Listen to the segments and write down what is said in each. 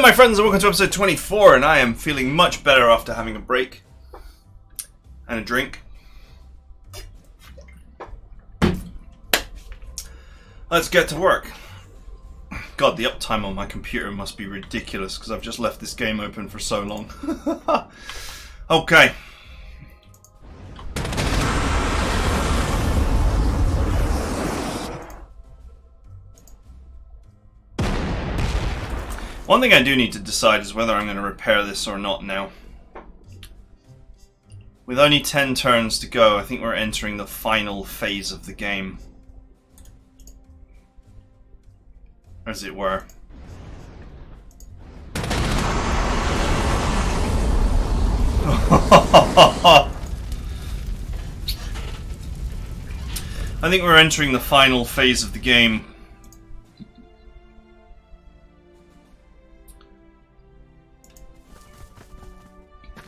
my friends, and welcome to episode 24, and I am feeling much better after having a break and a drink. Let's get to work. God, the uptime on my computer must be ridiculous because I've just left this game open for so long. Okay. One thing I do need to decide is whether I'm going to repair this or not now. With only 10 turns to go, I think we're entering the final phase of the game. As it were. I think we're entering the final phase of the game.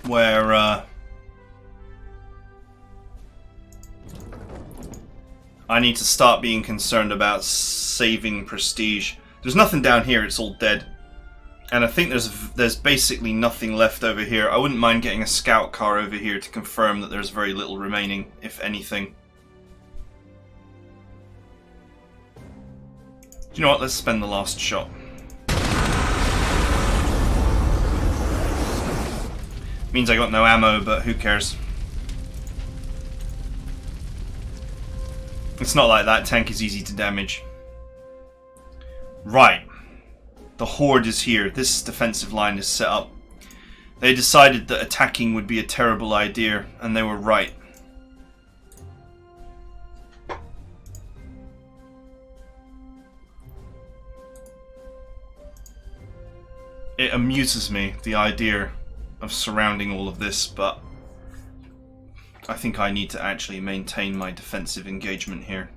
Where I need to start being concerned about saving prestige. There's nothing down here, it's all dead. And I think there's basically nothing left over here. I wouldn't mind getting a scout car over here to confirm that there's very little remaining, if anything. Do you know what? Let's spend the last shot. Means I got no ammo, but who cares? It's not like that tank is easy to damage. Right. The horde is here. This defensive line is set up. They decided that attacking would be a terrible idea, and they were right. It amuses me, the idea of surrounding all of this, but I think I need to actually maintain my defensive engagement here.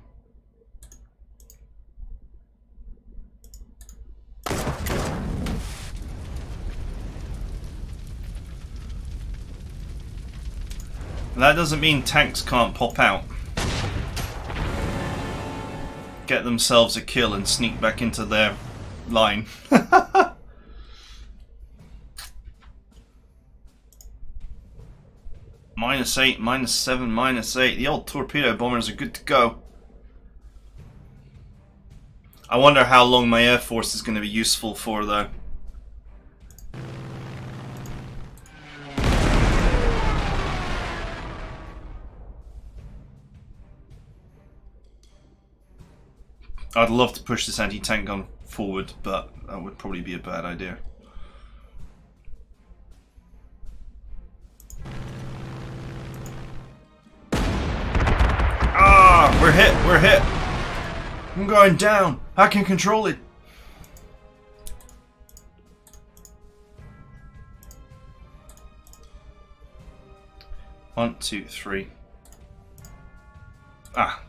That doesn't mean tanks can't pop out, get themselves a kill and sneak back into their line. -8, -7, -8. The old torpedo bombers are good to go. I wonder how long my air force is going to be useful for, though. I'd love to push this anti-tank gun forward, but that would probably be a bad idea. We're hit, we're hit. I'm going down. I can control it. One, two, three.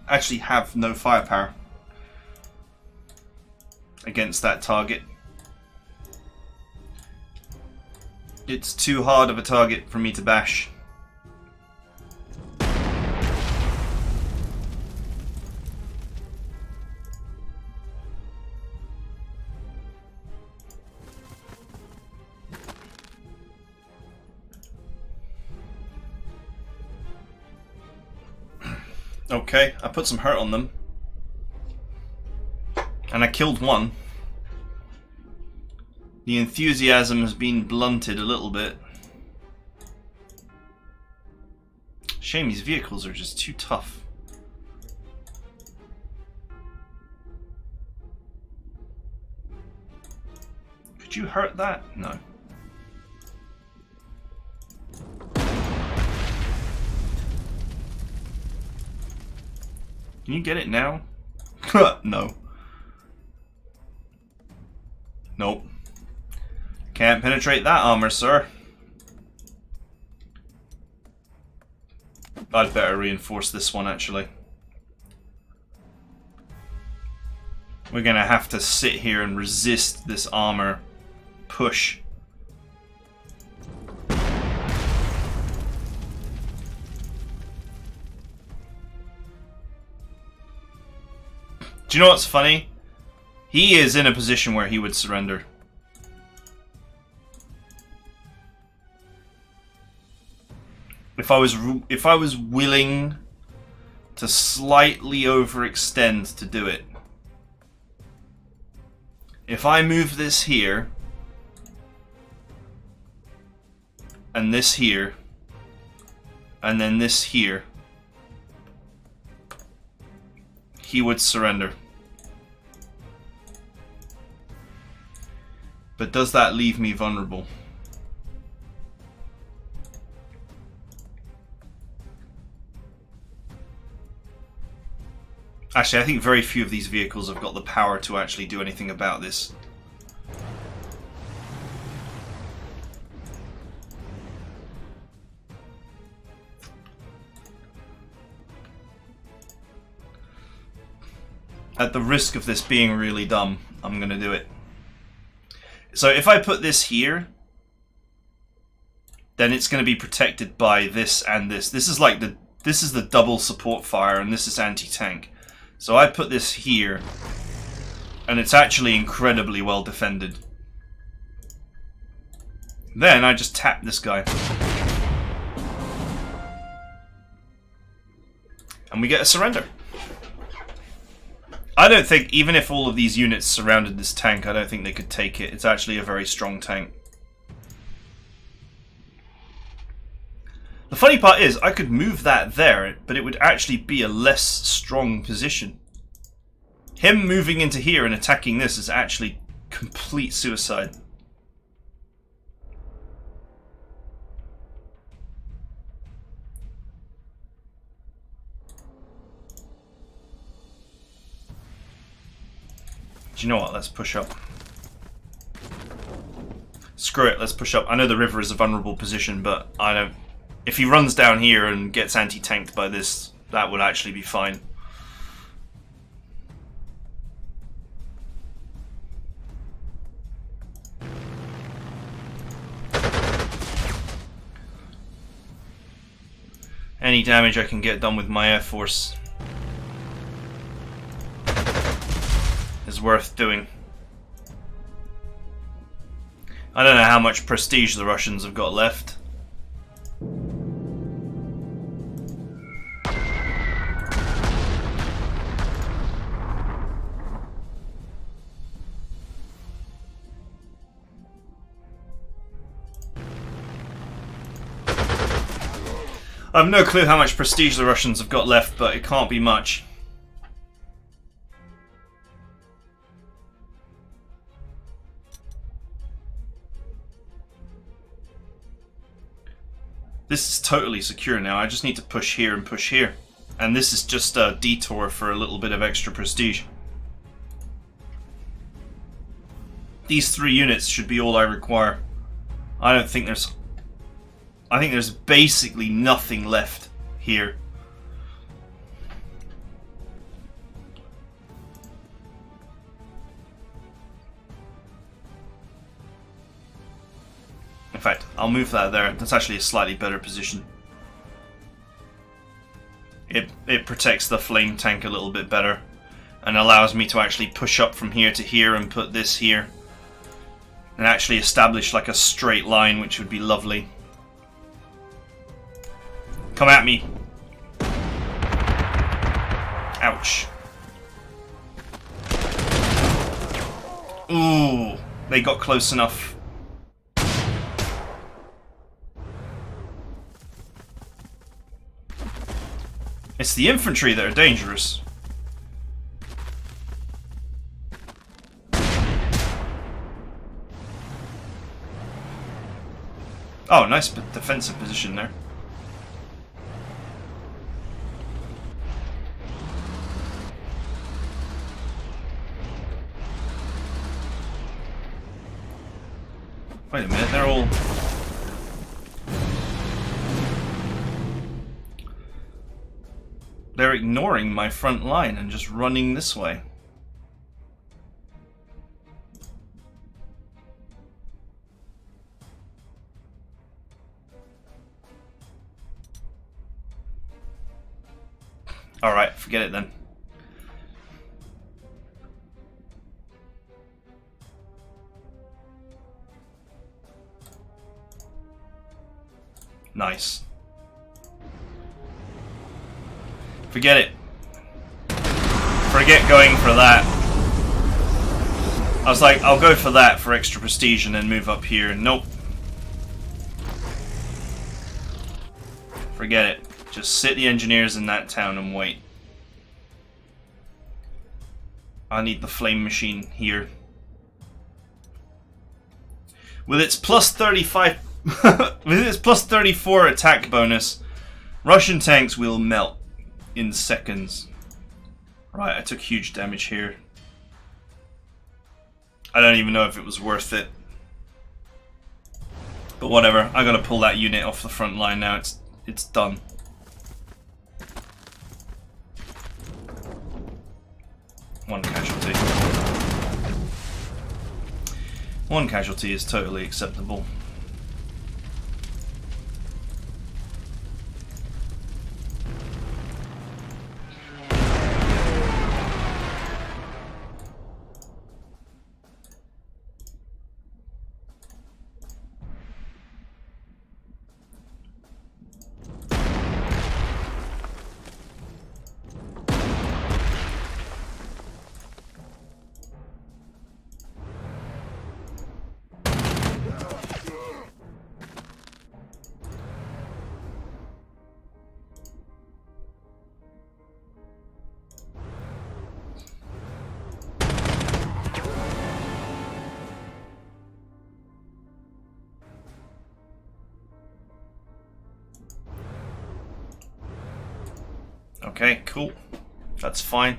Actually have no firepower against that target. It's too hard of a target for me to bash. Okay, I put some hurt on them. And I killed one. The enthusiasm has been blunted a little bit. Shame these vehicles are just too tough. Could you hurt that? No. Can you get it now? No. Nope. Can't penetrate that armor, sir. I'd better reinforce this one, actually. We're gonna have to sit here and resist this armor push. Do you know what's funny? He is in a position where he would surrender. If I was willing to slightly overextend to do it. If I move this here and this here and then this here, he would surrender. But does that leave me vulnerable? Actually, I think very few of these vehicles have got the power to actually do anything about this. At the risk of this being really dumb, I'm going to do it. So if I put this here, then it's going to be protected by this and this. This is like this is the double support fire, and this is anti-tank. So I put this here, and it's actually incredibly well defended. Then I just tap this guy. And we get a surrender. I don't think, even if all of these units surrounded this tank, I don't think they could take it. It's actually a very strong tank. The funny part is, I could move that there, but it would actually be a less strong position. Him moving into here and attacking this is actually complete suicide. Do you know what? Let's push up. Screw it, let's push up. I know the river is a vulnerable position, but I don't... If he runs down here and gets anti-tanked by this, that would actually be fine. Any damage I can get done with my air force is worth doing. I don't know how much prestige the Russians have got left. I have no clue how much prestige the Russians have got left, but it can't be much. This is totally secure now. I just need to push here and push here. And this is just a detour for a little bit of extra prestige. These 3 units should be all I require. I think there's basically nothing left here. In fact, I'll move that there. That's actually a slightly better position. It protects the flame tank a little bit better and allows me to actually push up from here to here and put this here and actually establish like a straight line, which would be lovely. Come at me. Ouch. Ooh, they got close enough. It's the infantry that are dangerous. Oh, nice defensive position there. Wait a minute, they're all... They're ignoring my front line and just running this way. Alright, forget it then. Nice. Forget it. Forget going for that. I was like, I'll go for that for extra prestige and then move up here. Nope. Forget it. Just sit the engineers in that town and wait. I need the flame machine here. With its plus 35... with its plus 34 attack bonus, Russian tanks will melt in seconds. Right, I took huge damage here. I don't even know if it was worth it. But whatever, I gotta pull that unit off the front line now. It's done. One casualty. One casualty is totally acceptable. Okay, cool. That's fine.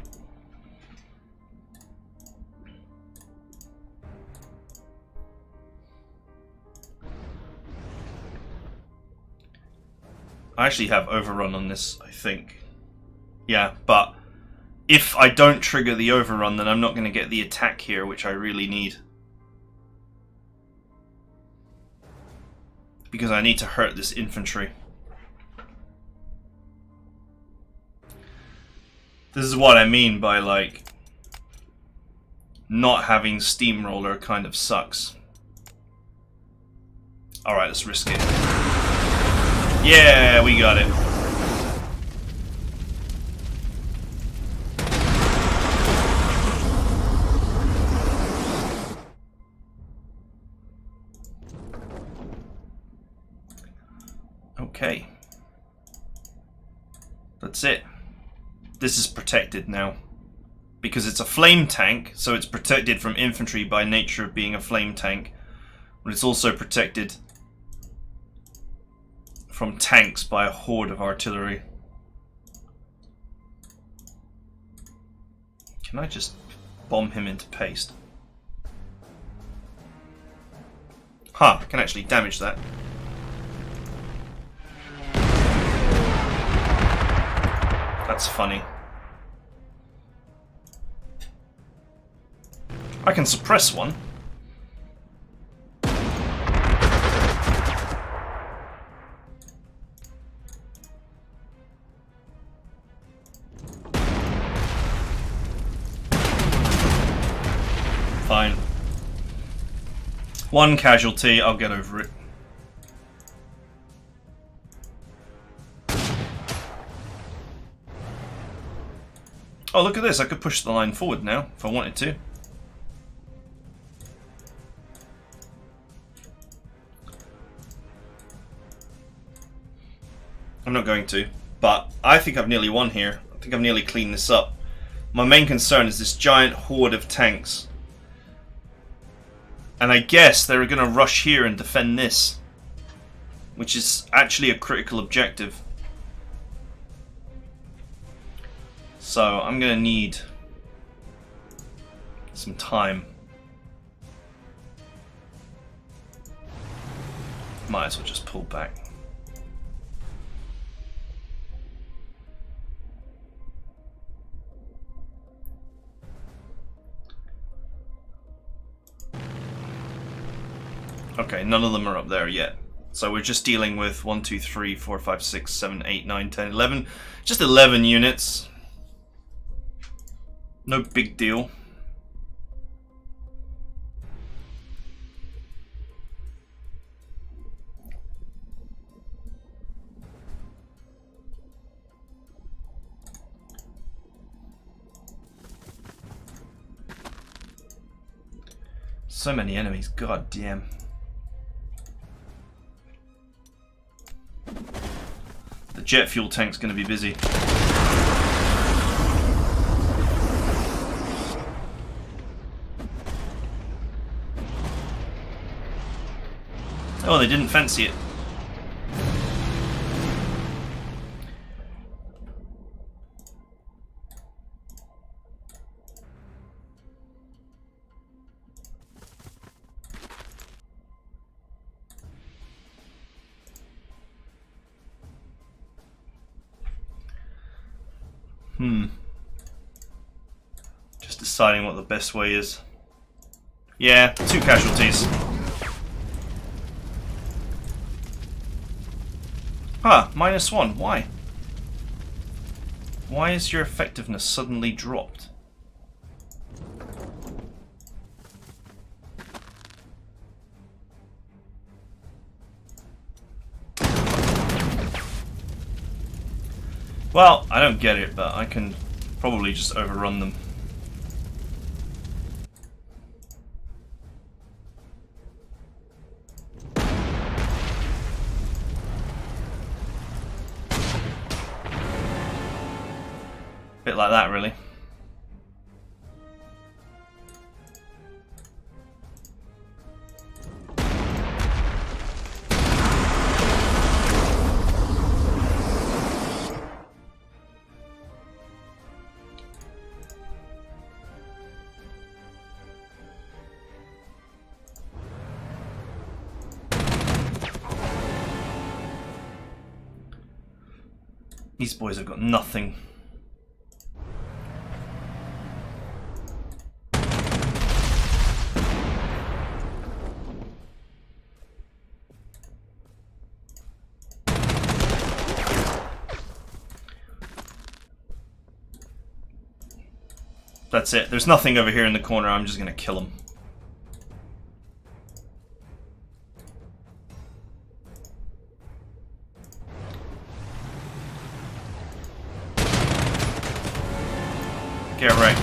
I actually have overrun on this, I think. Yeah, but if I don't trigger the overrun, then I'm not going to get the attack here, which I really need. Because I need to hurt this infantry. This is what I mean by, like, not having Steamroller kind of sucks. Alright, let's risk it. Yeah, we got it. Okay. That's it. This is protected now. Because it's a flame tank, so it's protected from infantry by nature of being a flame tank. But it's also protected from tanks by a horde of artillery. Can I just bomb him into paste? Huh, I can actually damage that. That's funny. I can suppress one. Fine. One casualty, I'll get over it. Oh, look at this. I could push the line forward now, if I wanted to. I'm not going to, but I think I've nearly won here. I think I've nearly cleaned this up. My main concern is this giant horde of tanks. And I guess they're going to rush here and defend this, which is actually a critical objective. So I'm going to need some time. Might as well just pull back. Okay, none of them are up there yet. So we're just dealing with 1, 2, 3, 4, 5, 6, 7, 8, 9, 10, 11. Just 11 units. No big deal. So many enemies, god damn. The jet fuel tank's gonna be busy. Oh, they didn't fancy it. Just deciding what the best way is. Yeah, 2 casualties. Ah, -1. Why? Why is your effectiveness suddenly dropped? Well, I don't get it, but I can probably just overrun them. Bit like that, really. These boys have got nothing. That's it. There's nothing over here in the corner. I'm just gonna kill him. Get wrecked.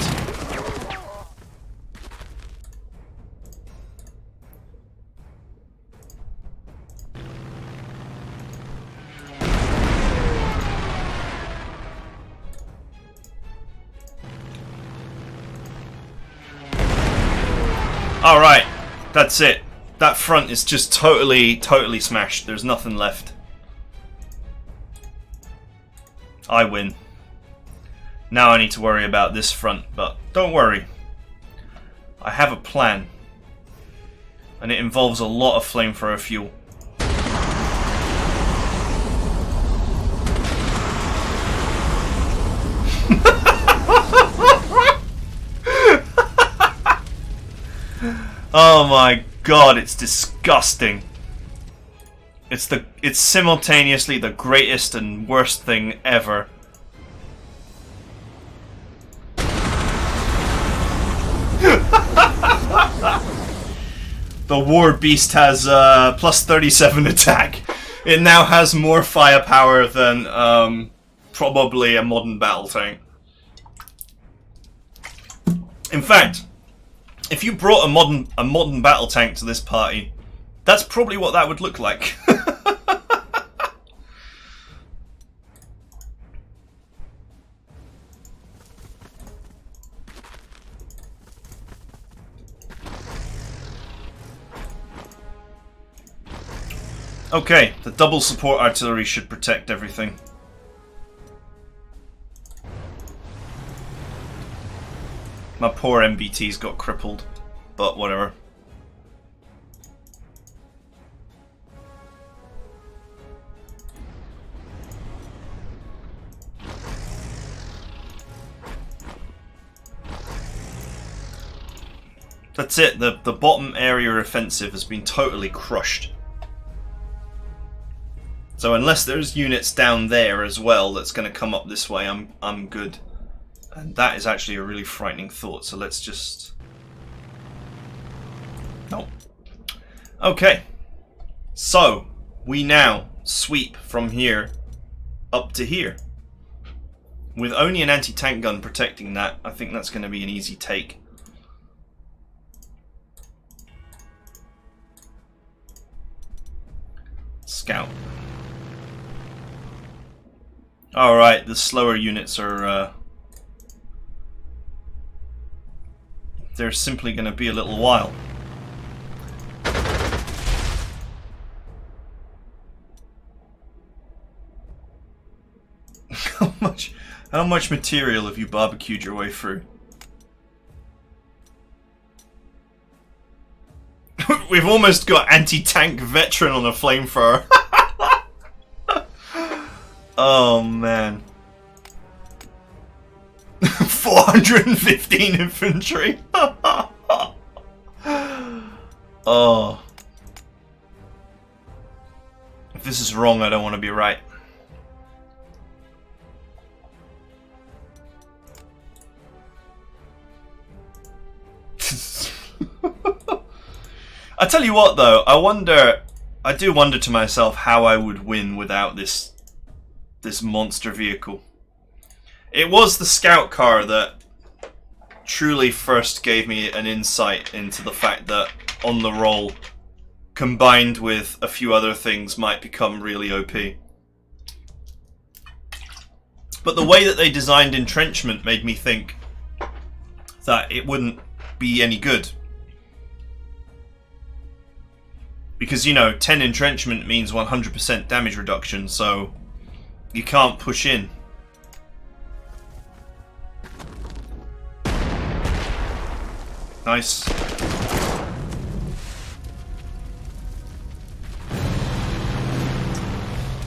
Alright, that's it. That front is just totally smashed. There's nothing left. I win. Now I need to worry about this front, but don't worry. I have a plan. And it involves a lot of flamethrower fuel. Oh my god, it's disgusting. It's simultaneously the greatest and worst thing ever. The War Beast has plus 37 attack. It now has more firepower than probably a modern battle tank. In fact, if you brought a modern battle tank to this party, that's probably what that would look like. Okay, the double support artillery should protect everything. My poor MBT's got crippled, but whatever. That's it, the bottom area offensive has been totally crushed. So unless there's units down there as well that's going to come up this way, I'm good. And that is actually a really frightening thought, so let's just... No. Okay. So, we now sweep from here up to here. With only an anti-tank gun protecting that, I think that's going to be an easy take. Scout. Alright, the slower units are... they're simply going to be a little while. How much material have you barbecued your way through? We've almost got anti-tank veteran on a flamethrower. Oh man. 415 infantry. Oh. If this is wrong, I don't want to be right. I tell you what though, I do wonder to myself how I would win without this monster vehicle. It was the scout car that truly first gave me an insight into the fact that on the roll, combined with a few other things, might become really OP. But the way that they designed entrenchment made me think that it wouldn't be any good. Because, you know, 10 entrenchment means 100% damage reduction, so you can't push in. Nice.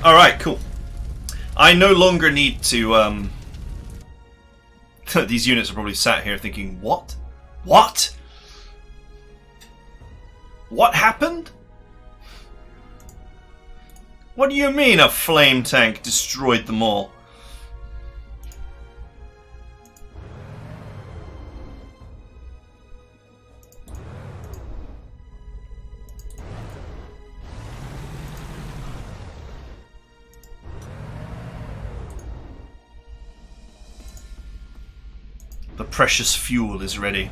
Alright, cool. I no longer need to, these units are probably sat here thinking, what? What? What happened? What do you mean a flame tank destroyed them all? The precious fuel is ready.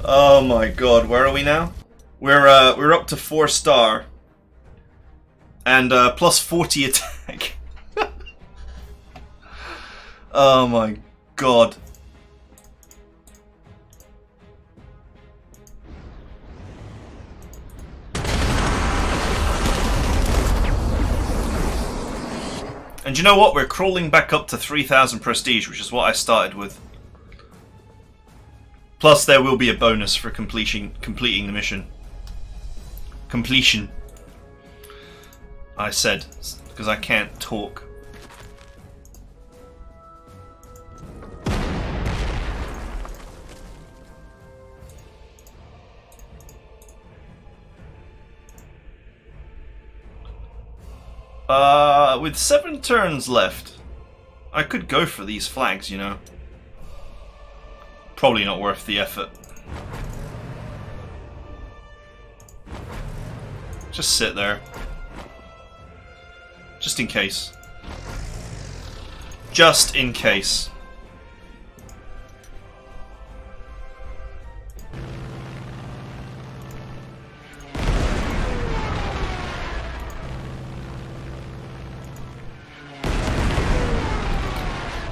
Oh my god, where are we now? We're up to 4-star. And plus 40 attack. Oh my god. And you know what? We're crawling back up to 3,000 prestige, which is what I started with. Plus, there will be a bonus for completing the mission. Completion. I said, because I can't talk. With 7 turns left, I could go for these flags, you know. Probably not worth the effort. Just sit there. Just in case. Just in case.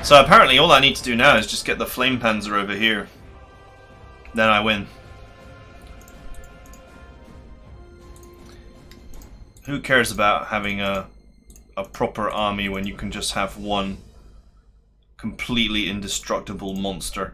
So apparently all I need to do now is just get the flame panzer over here. Then I win. Who cares about having a proper army when you can just have one completely indestructible monster?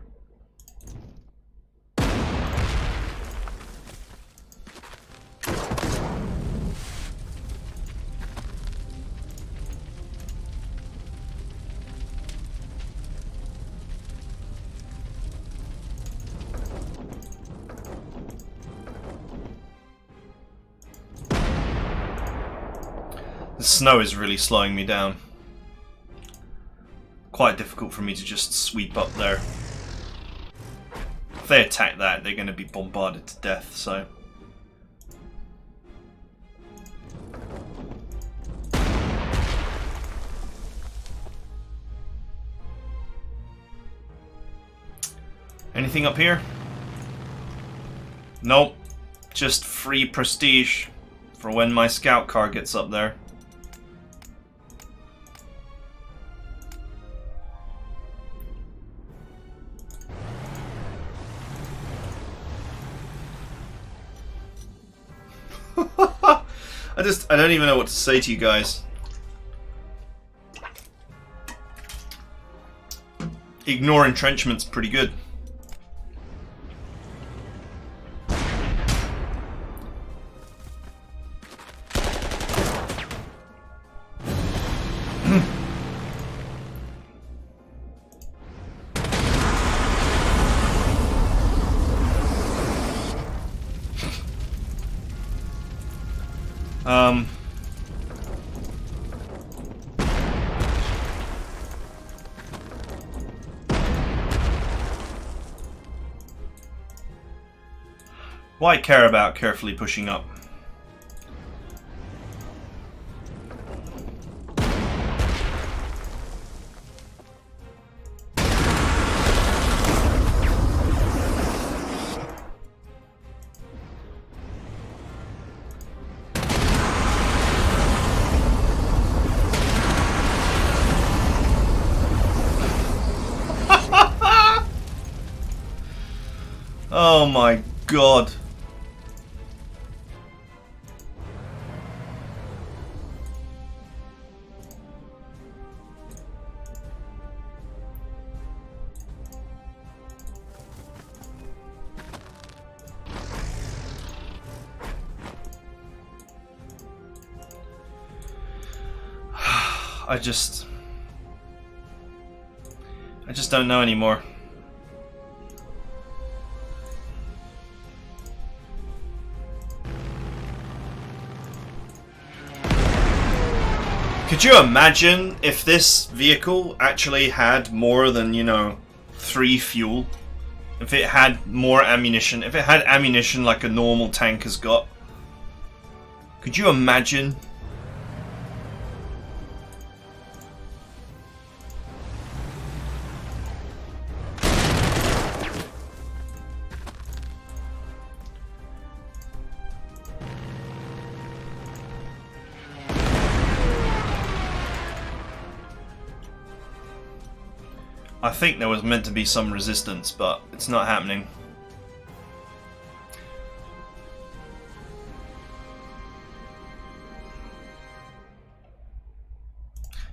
The snow is really slowing me down. Quite difficult for me to just sweep up there. they attack that, they're going to be bombarded to death, so... Anything up here? Nope. Just free prestige for when my scout car gets up there. I don't even know what to say to you guys. Ignore entrenchment's pretty good. Why care about carefully pushing up? Oh my god. I just don't know anymore. Could you imagine if this vehicle actually had more than, you know, 3 fuel? If it had more ammunition? If it had ammunition like a normal tank has got? Could you imagine? I think there was meant to be some resistance, but it's not happening.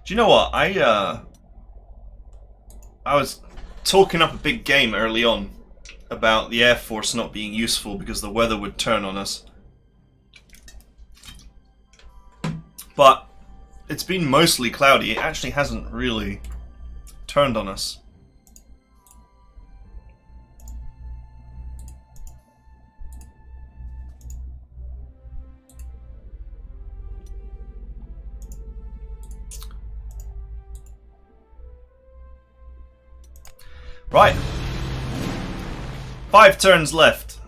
Do you know what? I was talking up a big game early on about the Air Force not being useful because the weather would turn on us. But it's been mostly cloudy. It actually hasn't really turned on us. Right. 5 turns left.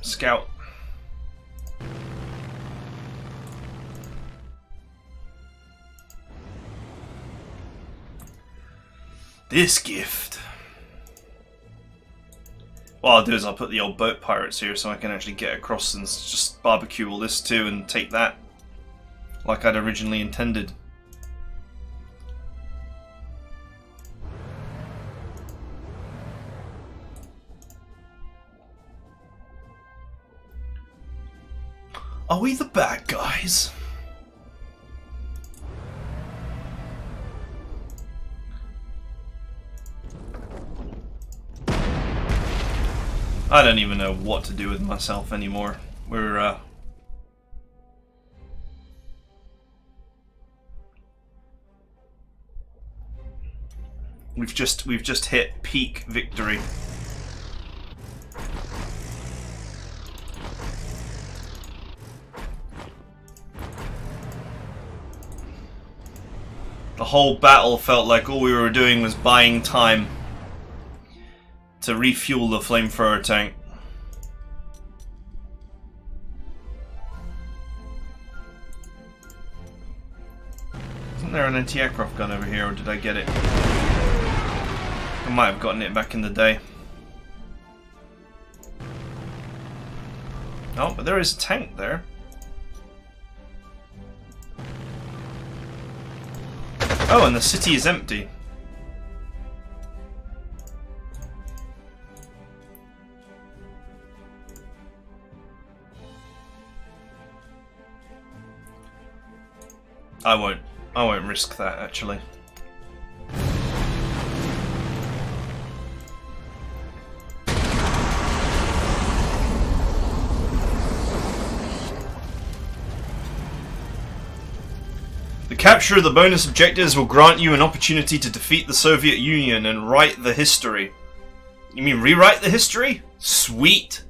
Scout. This gift. What I'll do is I'll put the old boat pirates here so I can actually get across and just barbecue all this too and take that like I'd originally intended. Are we the bad guys? I don't even know what to do with myself anymore. We've just hit peak victory. The whole battle felt like all we were doing was buying time to refuel the flamethrower tank. Isn't there an anti-aircraft gun over here, or did I get it? I might have gotten it back in the day. Oh, but there is a tank there. Oh, and the city is empty. I won't risk that, actually. The capture of the bonus objectives will grant you an opportunity to defeat the Soviet Union and write the history. You mean rewrite the history? Sweet!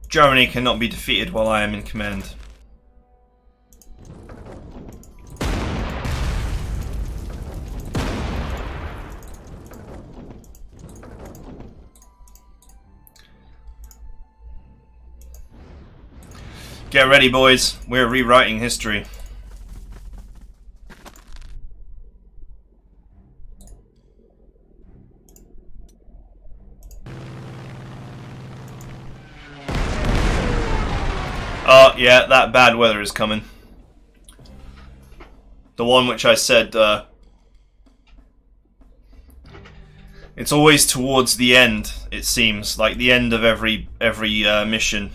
Germany cannot be defeated while I am in command. Get ready, boys. We're rewriting history. Oh, yeah, that bad weather is coming. The one which I said, it's always towards the end, it seems. Like the end of every mission.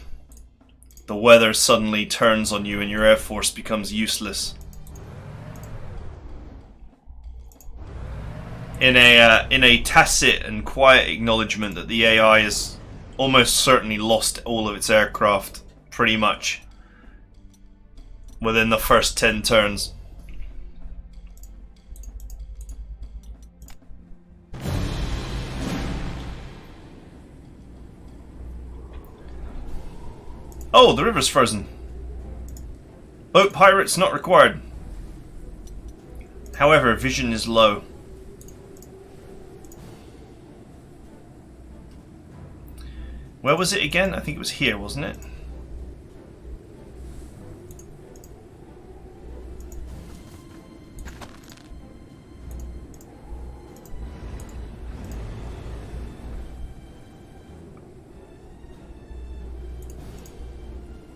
The weather suddenly turns on you and your air force becomes useless. In a tacit and quiet acknowledgement that the AI has almost certainly lost all of its aircraft, pretty much, within the first 10 turns. Oh, the river's frozen. Boat pirates not required. However, vision is low. Where was it again? I think it was here, wasn't it?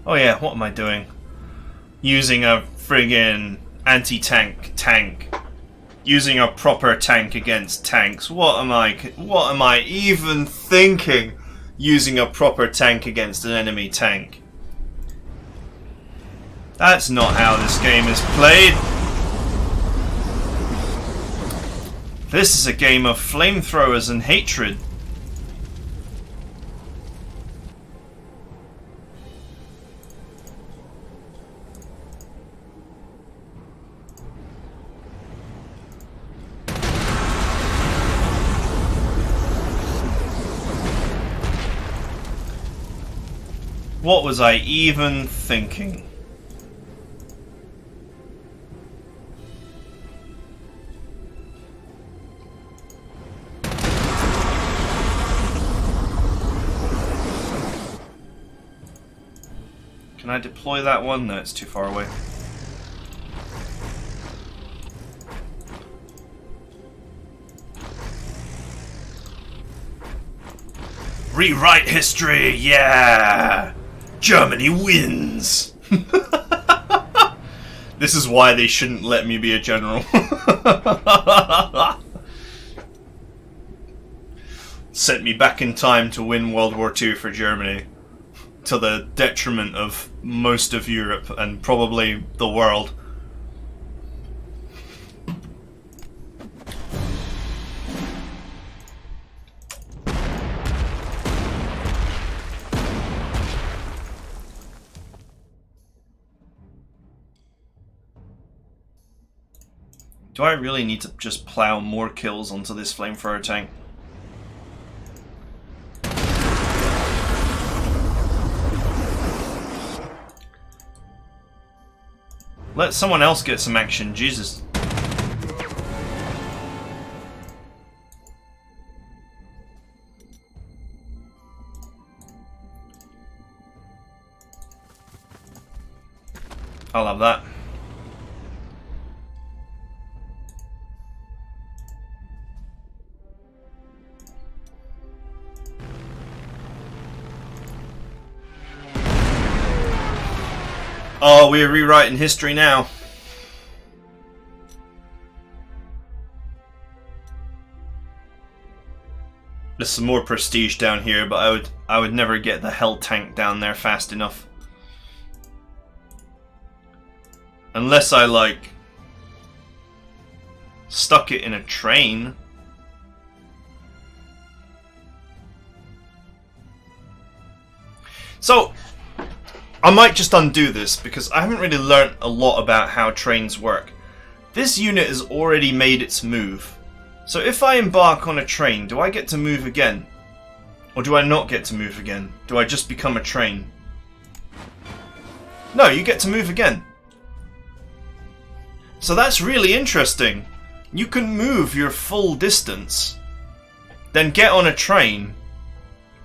Oh yeah, what am I doing? Using a friggin' anti-tank tank. Using a proper tank against tanks. What am I even thinking? Using a proper tank against an enemy tank. That's not how this game is played. This is a game of flamethrowers and hatred. What was I even thinking? Can I deploy that one? No, it's too far away. Rewrite history, yeah! Germany wins! This is why they shouldn't let me be a general. Sent me back in time to win World War II for Germany, to the detriment of most of Europe and probably the world. Do I really need to just plow more kills onto this flamethrower tank? Let someone else get some action, Jesus. I'll have that. Oh, we're rewriting history now. There's some more prestige down here, but I would never get the hell tank down there fast enough. Unless I, like, stuck it in a train. So, I might just undo this, because I haven't really learnt a lot about how trains work. This unit has already made its move. So if I embark on a train, do I get to move again? Or do I not get to move again? Do I just become a train? No, you get to move again. So that's really interesting. You can move your full distance, then get on a train,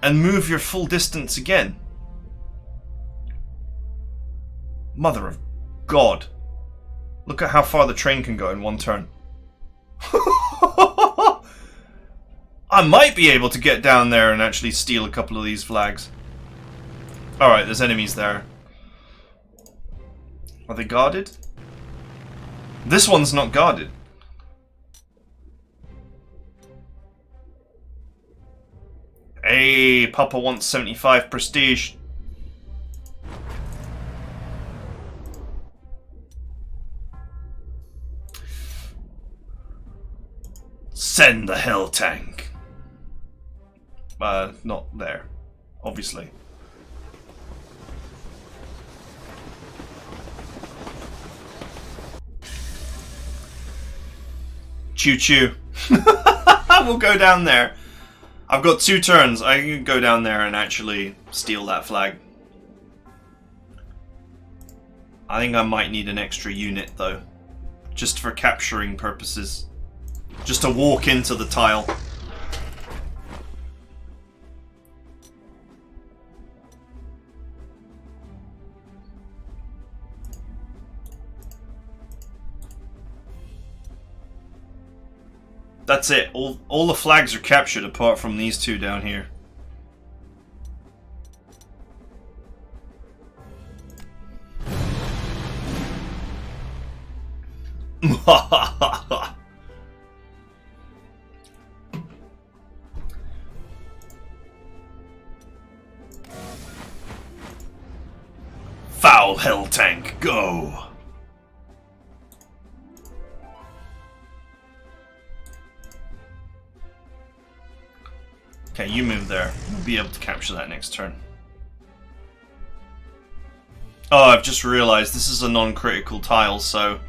and move your full distance again. Mother of God. Look at how far the train can go in one turn. I might be able to get down there and actually steal a couple of these flags. Alright, there's enemies there. Are they guarded? This one's not guarded. Hey, Papa wants 75 prestige. Send the hell tank. Not there, obviously. Choo choo. We'll go down there. I've got 2 turns. I can go down there and actually steal that flag. I think I might need an extra unit though. Just for capturing purposes. Just to walk into the tile. That's it. All the flags are captured apart from these 2 down here. Foul hell tank, go! Okay, you move there. We'll be able to capture that next turn. Oh, I've just realised this is a non-critical tile, so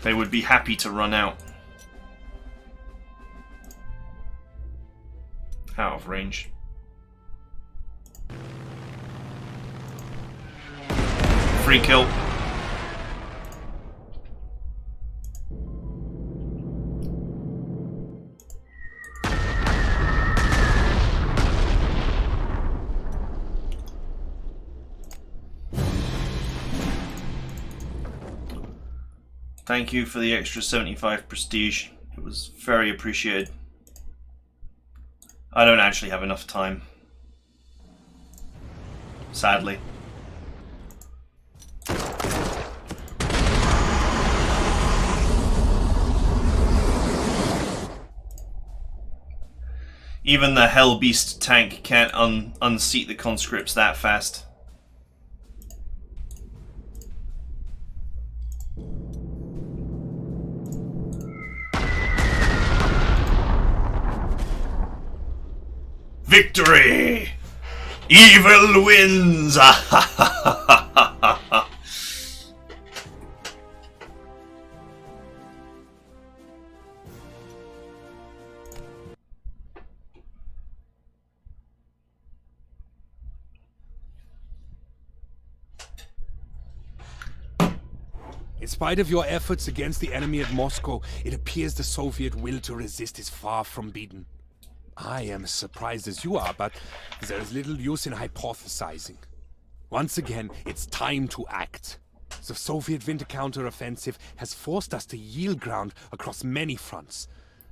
they would be happy to run out. Out of range. Free kill. Thank you for the extra 75 prestige. It was very appreciated. I don't actually have enough time. Sadly. Even the Hellbeast tank can't unseat the conscripts that fast. Victory! Evil wins! In spite of your efforts against the enemy at Moscow, it appears the Soviet will to resist is far from beaten. I am as surprised as you are, but there is little use in hypothesizing. Once again, it's time to act. The Soviet winter counteroffensive has forced us to yield ground across many fronts.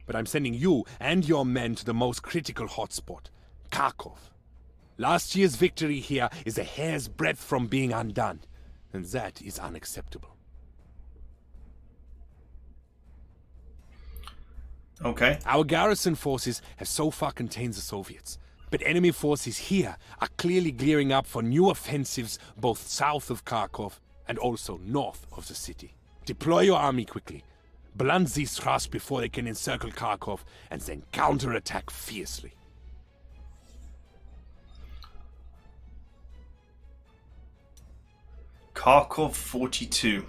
But I'm sending you and your men to the most critical hotspot, Kharkov. Last year's victory here is a hair's breadth from being undone, and that is unacceptable. Okay. Our garrison forces have so far contained the Soviets, but enemy forces here are clearly gearing up for new offensives both south of Kharkov and also north of the city. Deploy your army quickly. Blunt these thrusts before they can encircle Kharkov, and then counterattack fiercely. Kharkov 42.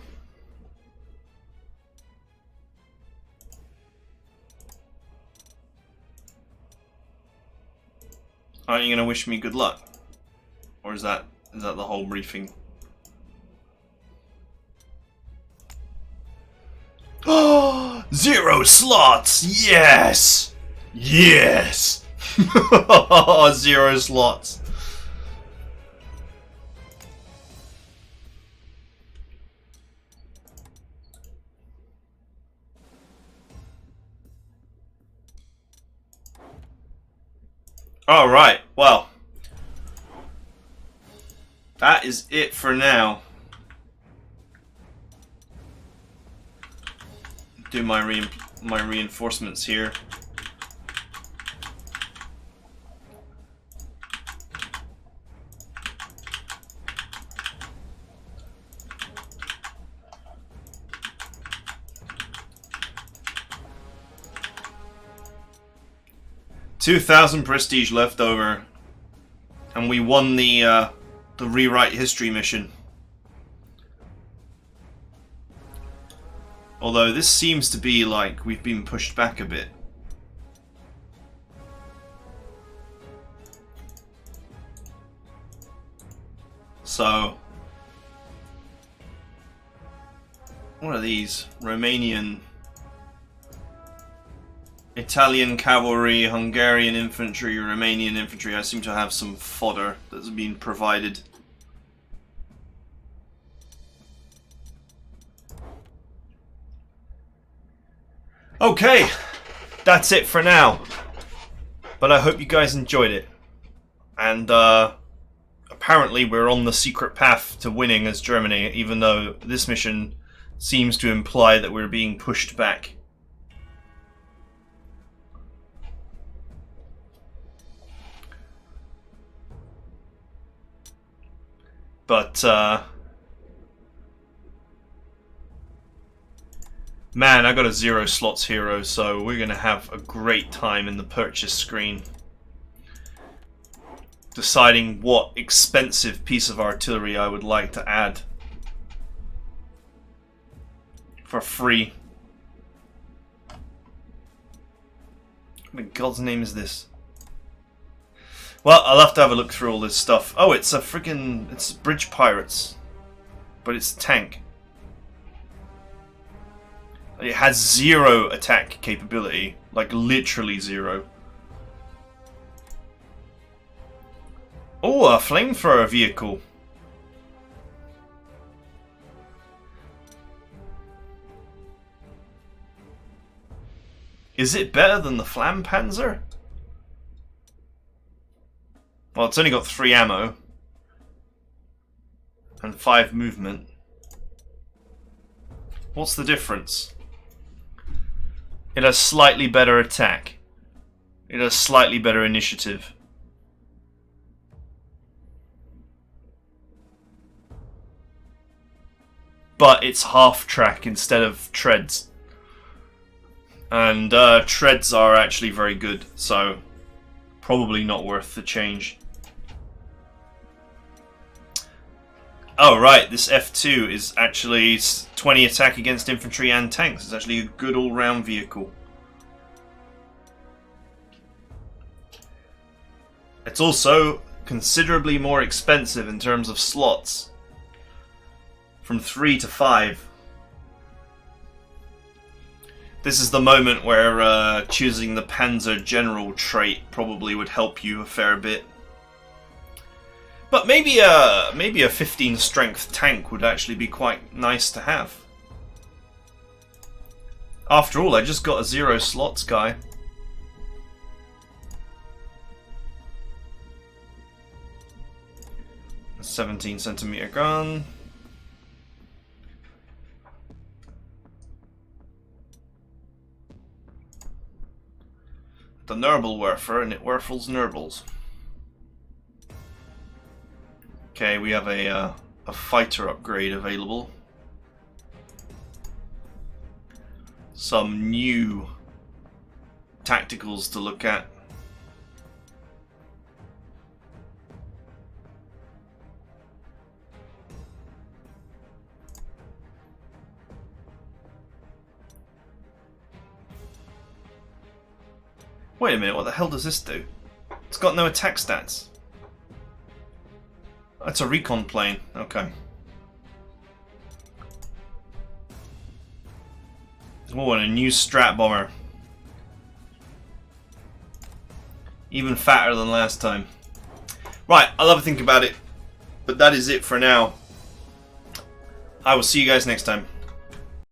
Aren't you going to wish me good luck? Or is that the whole briefing? Oh, 0 slots! Yes! Yes! 0 slots. Alright, well. That is it for now. Do my reinforcements here. $2,000 prestige left over, and we won the rewrite history mission. Although this seems to be like we've been pushed back a bit. So, what are these? Romanian, Italian cavalry, Hungarian infantry, Romanian infantry. I seem to have some fodder that's been provided. Okay, that's it for now. But I hope you guys enjoyed it. And apparently we're on the secret path to winning as Germany, even though this mission seems to imply that we're being pushed back. But man, I got a 0 slots hero, so we're gonna have a great time in the purchase screen, deciding what expensive piece of artillery I would like to add for free. What in God's name is this? Well, I'll have to have a look through all this stuff. Oh, it's a freaking... it's Bridge Pirates. But it's a tank. It has 0 attack capability. Like, literally 0. Oh, a flamethrower vehicle. Is it better than the Flam Panzer? Well, it's only got 3 ammo. And 5 movement. What's the difference? It has slightly better attack. It has slightly better initiative. But it's half track instead of treads. And treads are actually very good, so probably not worth the change. Oh right, this F2 is actually 20 attack against infantry and tanks. It's actually a good all-round vehicle. It's also considerably more expensive in terms of slots. From 3 to 5. This is the moment where choosing the Panzer General trait probably would help you a fair bit. But maybe a 15 strength tank would actually be quite nice to have. After all, I just got a 0 slots guy. A 17cm gun. The Nurble Werfer, and it werfels Nurbles. Okay, we have a fighter upgrade available. Some new tacticals to look at. Wait a minute, what the hell does this do? It's got no attack stats. That's a recon plane, okay. Oh, and a new strat bomber. Even fatter than last time. Right, I'll have a think about it. But that is it for now. I will see you guys next time.